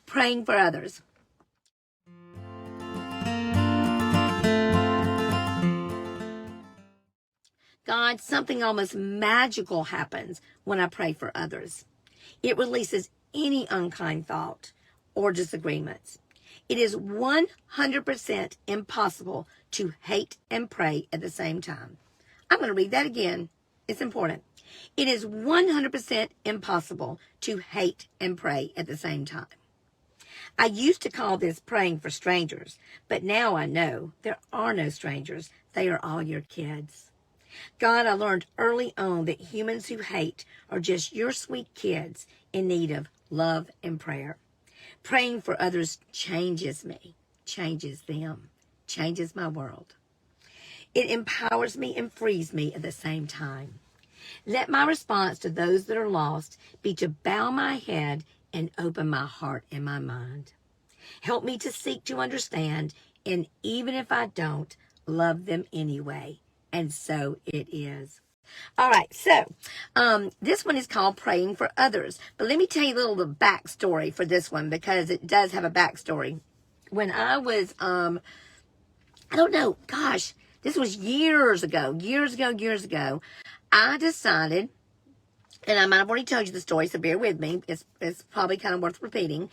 praying for others. God, something almost magical happens when I pray for others. It releases any unkind thought or disagreements. It is 100% impossible to hate and pray at the same time. I'm going to read that again. It's important. It is 100% impossible to hate and pray at the same time. I used to call this praying for strangers, but now I know there are no strangers. They are all your kids. God, I learned early on that humans who hate are just your sweet kids in need of love and prayer. Praying for others changes me, changes them, changes my world. It empowers me and frees me at the same time. Let my response to those that are lost be to bow my head and open my heart and my mind. Help me to seek to understand, and even if I don't, love them anyway. And so it is. All right, so this one is called Praying for Others. But let me tell you a little the backstory for this one, because it does have a backstory. When I was, I don't know, gosh, this was years ago, I decided, and I might have already told you the story, so bear with me. It's probably kind of worth repeating.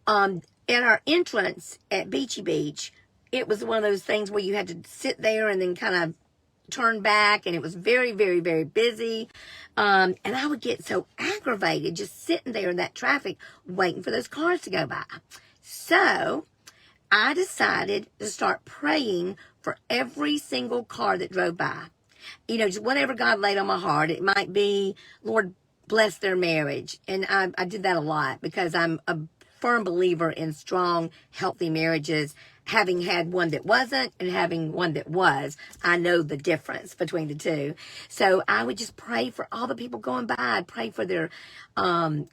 At our entrance at Beachy Beach, it was one of those things where you had to sit there and then kind of turn back, and it was very, very, very busy. And I would get so aggravated just sitting there in that traffic waiting for those cars to go by. So I decided to start praying for every single car that drove by. You know, just whatever God laid on my heart. It might be, Lord, bless their marriage. And I did that a lot because I'm a firm believer in strong, healthy marriages. Having had one that wasn't and having one that was, I know the difference between the two. So I would just pray for all the people going by. I'd pray for their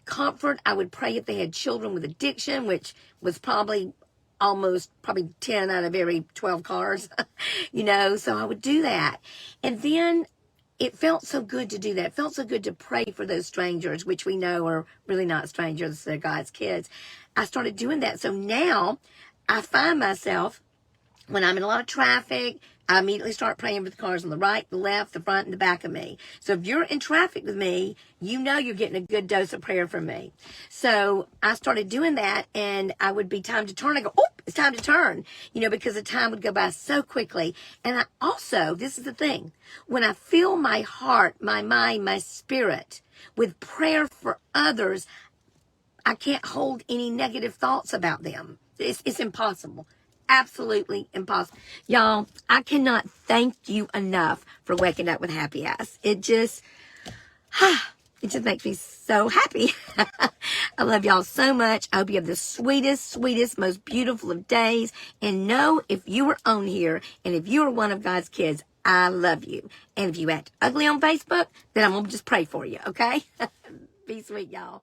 comfort. I would pray if they had children with addiction, which was probably 10 out of every 12 cars, you know. So I would do that. And then it felt so good to do that. It felt so good to pray for those strangers, which we know are really not strangers. They're God's kids. I started doing that. So now I find myself, when I'm in a lot of traffic, I immediately start praying for the cars on the right, the left, the front, and the back of me. So if you're in traffic with me, you know you're getting a good dose of prayer from me. So I started doing that, and I would be time to turn. I go, oh, it's time to turn, you know, because the time would go by so quickly. And I also, this is the thing, when I fill my heart, my mind, my spirit with prayer for others, I can't hold any negative thoughts about them. It's impossible. Absolutely impossible. Y'all, I cannot thank you enough for waking up with happy ass. It just makes me so happy. I love y'all so much. I hope you have the sweetest, most beautiful of days. And know, if you were on here and if you are one of God's kids, I love you. And if you act ugly on Facebook, then I'm going to just pray for you, okay? Be sweet, y'all.